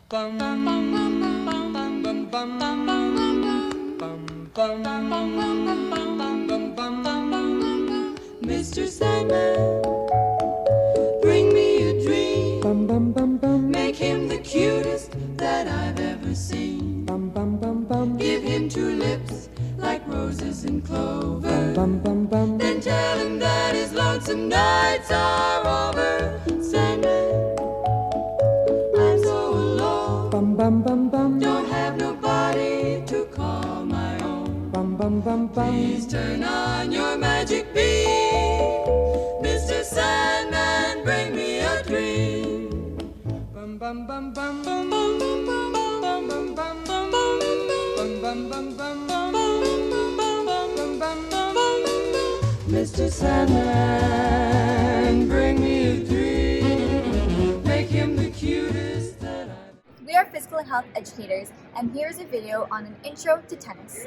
Bum, bum, bum, bum, bum, bum, bum, bum, bum, bum, bum, bum, bum. Mr. Sandman, bring me a dream. Bum, bum, bum, bum. Make him the cutest that I've ever seen. Bum, bum, bum, bum. Give him two lips like roses and clover. Bum, bum, bum. Then tell him that his lonesome nights are over. Sandman, I'm so alone. Bum, bum, bum, bum. Don't have nobody to call my own. Bum, bum, bum, bum. Please turn on your magic beam. Mr. Sandman, bring me a dream. Bum, bum, bum, bum, bum, bum, bum, bum, bum, bum, bum, bum, bum, bum, bum, bum, bum, bum, bum, bum. Mr. Sandman, bring me a dream. Make him the cutest that I've. We are physical health educators, and here's a video on an intro to tennis.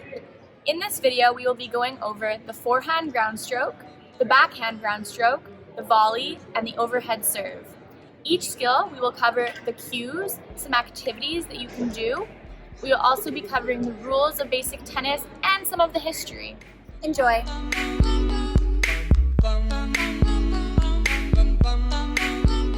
In this video, we will be going over the forehand ground stroke, the backhand ground stroke, the volley, and the overhead serve. Each skill, we will cover the cues, some activities that you can do. We will also be covering the rules of basic tennis and some of the history. Enjoy!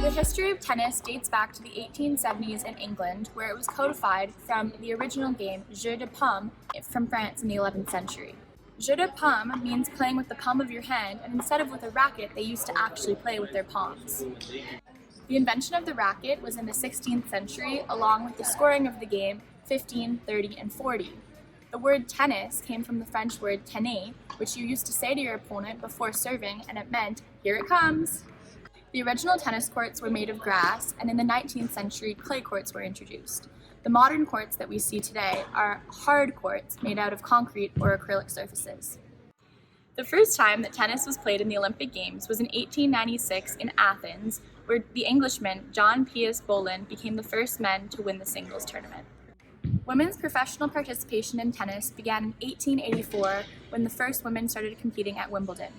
The history of tennis dates back to the 1870s in England, where it was codified from the original game Jeu de Paume from France in the 11th century. Jeu de Paume means playing with the palm of your hand, and instead of with a racket, they used to actually play with their palms. The invention of the racket was in the 16th century, along with the scoring of the game 15, 30, and 40. The word tennis came from the French word tenez, which you used to say to your opponent before serving, and it meant, "Here it comes." The original tennis courts were made of grass, and in the 19th century, clay courts were introduced. The modern courts that we see today are hard courts made out of concrete or acrylic surfaces. The first time that tennis was played in the Olympic Games was in 1896 in Athens, where the Englishman John Pius Boland became the first men to win the singles tournament. Women's professional participation in tennis began in 1884 when the first women started competing at Wimbledon.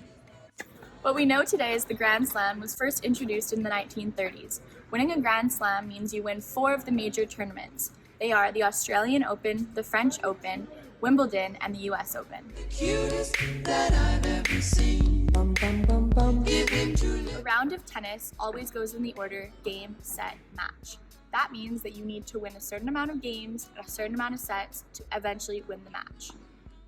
What we know today as the Grand Slam was first introduced in the 1930s. Winning a Grand Slam means you win 4 of the major tournaments. They are the Australian Open, the French Open, Wimbledon, and the US Open. Cutest that I've ever seen. Bum, bum, bum, bum. Give him two lips. A round of tennis always goes in the order game, set, match. That means that you need to win a certain amount of games and a certain amount of sets to eventually win the match.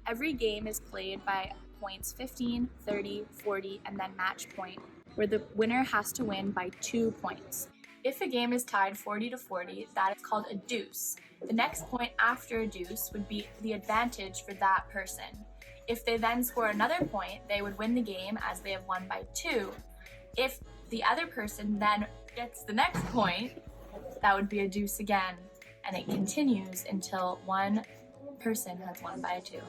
Every game is played by points 15, 30, 40, and then match point, where the winner has to win by 2 points. If a game is tied 40 to 40, that is called a deuce. The next point after a deuce would be the advantage for that person. If they then score another point, they would win the game as they have won by 2. If the other person then gets the next point, that would be a deuce again, and it continues until one person has won by 2.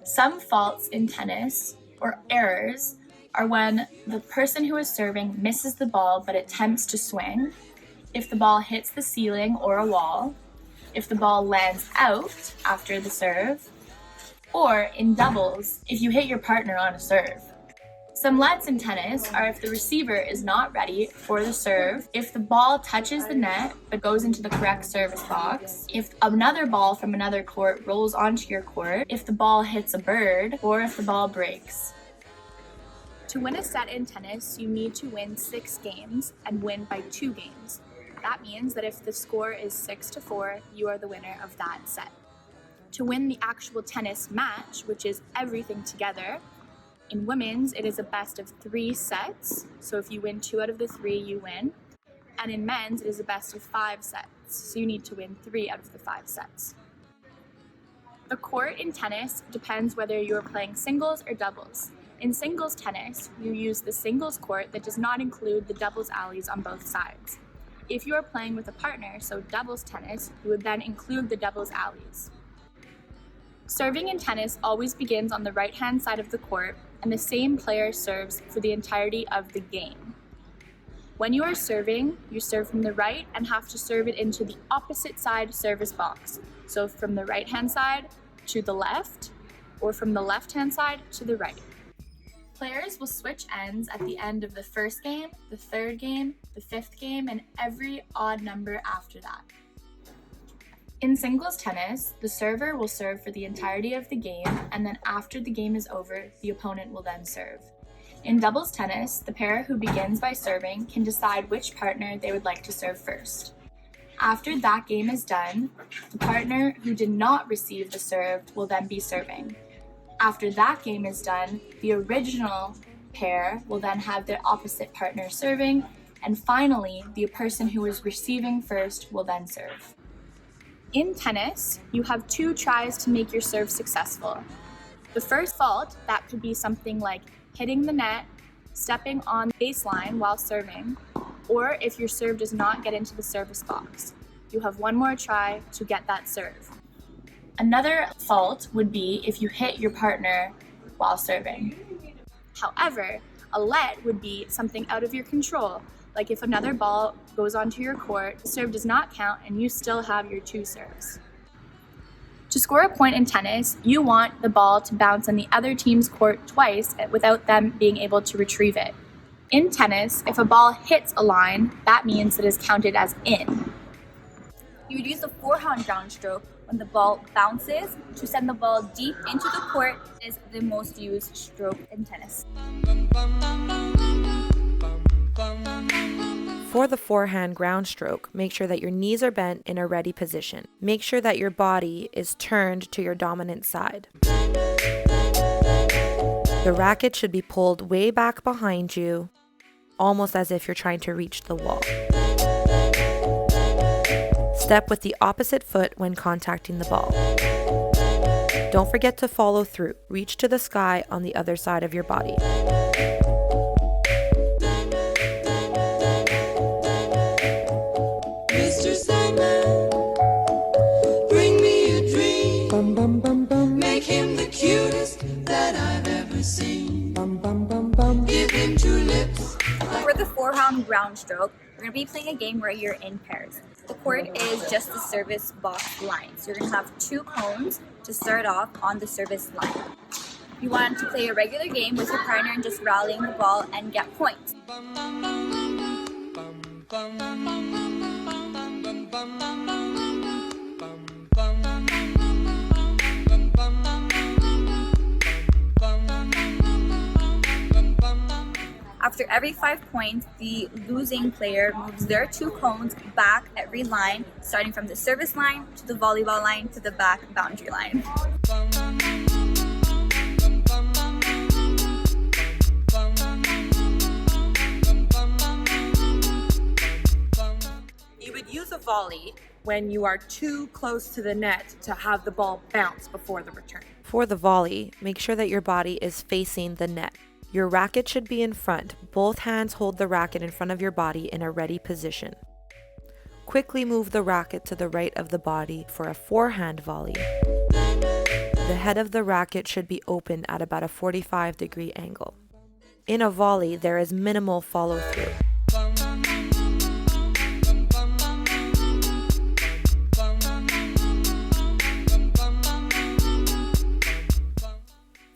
Some faults in tennis, or errors, are when the person who is serving misses the ball but attempts to swing, if the ball hits the ceiling or a wall, if the ball lands out after the serve, or in doubles, if you hit your partner on a serve. Some lets in tennis are if the receiver is not ready for the serve, if the ball touches the net but goes into the correct service box, if another ball from another court rolls onto your court, if the ball hits a bird, or if the ball breaks. To win a set in tennis, you need to win 6 games and win by 2 games. That means that if the score is 6 to 4, you are the winner of that set. To win the actual tennis match, which is everything together, in women's, it is a best of 3 sets, so if you win 2 out of the 3, you win. And in men's, it is a best of 5 sets, so you need to win 3 out of the 5 sets. The court in tennis depends whether you are playing singles or doubles. In singles tennis, you use the singles court that does not include the doubles alleys on both sides. If you are playing with a partner, so doubles tennis, you would then include the doubles alleys. Serving in tennis always begins on the right-hand side of the court, and the same player serves for the entirety of the game. When you are serving, you serve from the right and have to serve it into the opposite side service box. So from the right-hand side to the left, or from the left-hand side to the right. Players will switch ends at the end of the first game, the third game, the fifth game, and every odd number after that. In singles tennis, the server will serve for the entirety of the game, and then after the game is over, the opponent will then serve. In doubles tennis, the pair who begins by serving can decide which partner they would like to serve first. After that game is done, the partner who did not receive the serve will then be serving. After that game is done, the original pair will then have their opposite partner serving, and finally, the person who is receiving first will then serve. In tennis, you have 2 tries to make your serve successful. The first fault, that could be something like hitting the net, stepping on the baseline while serving, or if your serve does not get into the service box. You have 1 more try to get that serve. Another fault would be if you hit your partner while serving. However, a let would be something out of your control, like if another ball goes onto your court, the serve does not count and you still have your 2 serves. To score a point in tennis, you want the ball to bounce on the other team's court twice without them being able to retrieve it. In tennis, if a ball hits a line, that means it is counted as in. You would use the forehand ground stroke when the ball bounces to send the ball deep into the court. It is the most used stroke in tennis. For the forehand ground stroke, make sure that your knees are bent in a ready position. Make sure that your body is turned to your dominant side. The racket should be pulled way back behind you, almost as if you're trying to reach the wall. Step with the opposite foot when contacting the ball. Don't forget to follow through. Reach to the sky on the other side of your body. Mr. Sandman, bring me a dream. Bum, bum, bum, bum. Make him the cutest that I've ever seen. Bum, bum, bum, bum. Give him 2 lips. For the forehand ground stroke, we're going to be playing a game where you're in pairs. The court is just the service box line. So you're going to have 2 cones to start off on the service line. You want to play a regular game with your partner and just rallying the ball and get points. After every 5 points, the losing player moves their 2 cones back every line, starting from the service line to the volleyball line to the back boundary line. You would use a volley when you are too close to the net to have the ball bounce before the return. For the volley, make sure that your body is facing the net. Your racket should be in front. Both hands hold the racket in front of your body in a ready position. Quickly move the racket to the right of the body for a forehand volley. The head of the racket should be open at about a 45-degree angle. In a volley, there is minimal follow-through.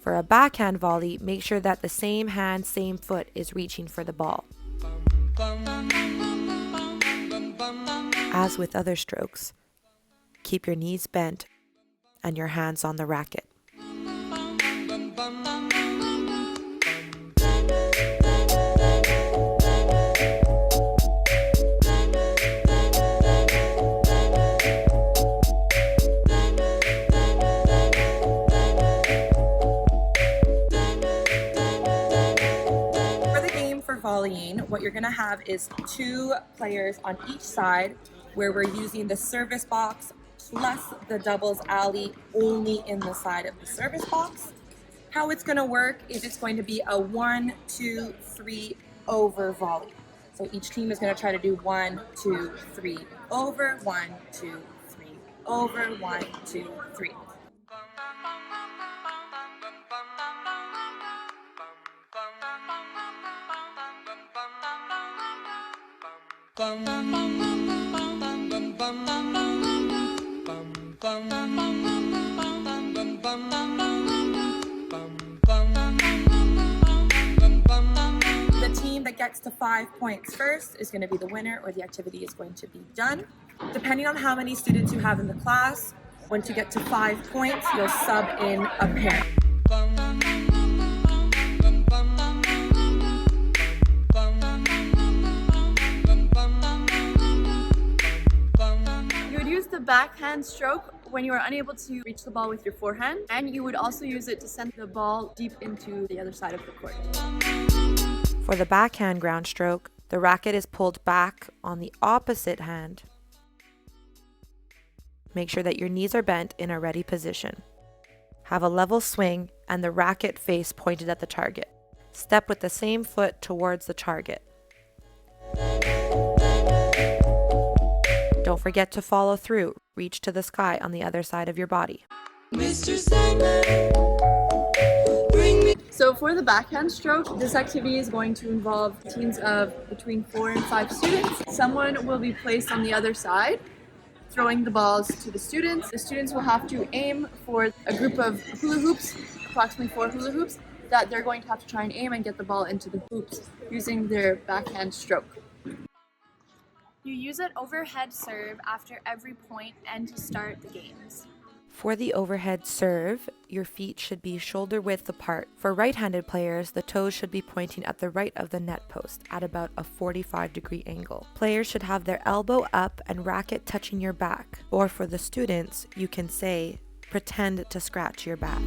For a backhand volley, make sure that the same hand, same foot is reaching for the ball. As with other strokes, keep your knees bent and your hands on the racket. Volleying, what you're going to have is 2 players on each side where we're using the service box plus the doubles alley only in the side of the service box. How it's going to work is it's going to be a 1, 2, 3 over volley. So each team is going to try to do 1, 2, 3 over, 1, 2, 3 over, 1, 2, 3. gets to 5 points first is going to be the winner, or the activity is going to be done. Depending on how many students you have in the class, once you get to 5 points, you'll sub in a pair. You would use the backhand stroke when you are unable to reach the ball with your forehand, and you would also use it to send the ball deep into the other side of the court. For the backhand ground stroke, the racket is pulled back on the opposite hand. Make sure that your knees are bent in a ready position. Have a level swing and the racket face pointed at the target. Step with the same foot towards the target. Don't forget to follow through. Reach to the sky on the other side of your body. Mr. Sandman, bring me. So for the backhand stroke, this activity is going to involve teams of between 4 and 5 students. Someone will be placed on the other side, throwing the balls to the students. The students will have to aim for a group of hula hoops, approximately 4 hula hoops, that they're going to have to try and aim and get the ball into the hoops using their backhand stroke. You use an overhead serve after every point and to start the games. For the overhead serve, your feet should be shoulder width apart. For right-handed players, the toes should be pointing at the right of the net post at about a 45-degree angle. Players should have their elbow up and racket touching your back. Or for the students, you can say, pretend to scratch your back.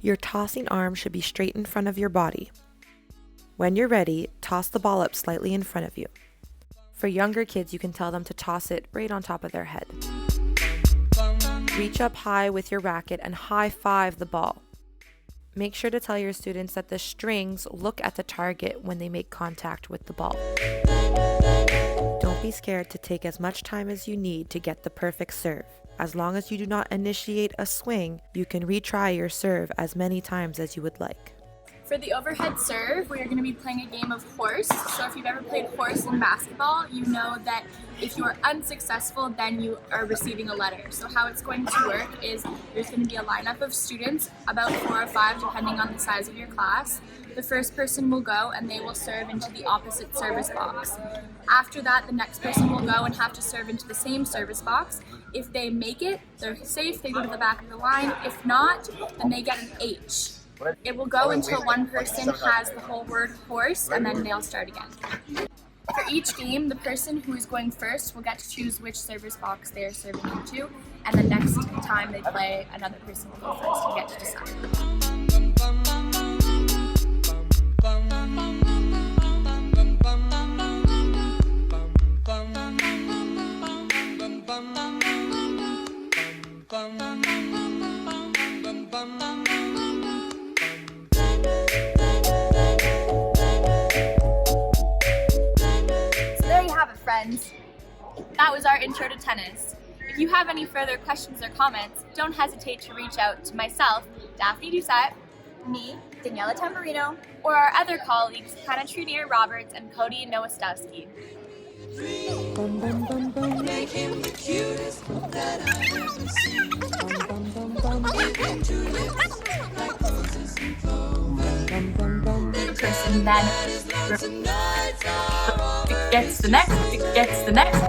Your tossing arm should be straight in front of your body. When you're ready, toss the ball up slightly in front of you. For younger kids, you can tell them to toss it right on top of their head. Reach up high with your racket and high-five the ball. Make sure to tell your students that the strings look at the target when they make contact with the ball. Don't be scared to take as much time as you need to get the perfect serve. As long as you do not initiate a swing, you can retry your serve as many times as you would like. For the overhead serve, we are going to be playing a game of horse. So if you've ever played horse in basketball, you know that if you are unsuccessful, then you are receiving a letter. So how it's going to work is there's going to be a lineup of students, about 4 or 5 depending on the size of your class. The first person will go and they will serve into the opposite service box. After that, the next person will go and have to serve into the same service box. If they make it, they're safe, they go to the back of the line. If not, then they get an H. It will go until one person has the whole word horse, and then they'll start again. For each game, the person who is going first will get to choose which service box they are serving into, and the next time they play, another person will go first and get to decide. Friends, that was our intro to tennis. If you have any further questions or comments, don't hesitate to reach out to myself, Daphne Doucette, Me, Daniela Tamburino, or our other colleagues, Hannah Trunier Roberts and Cody Nowostowski. Make him the cutest that I've ever seen. Give him 2 lips like roses and clover. The person then gets the next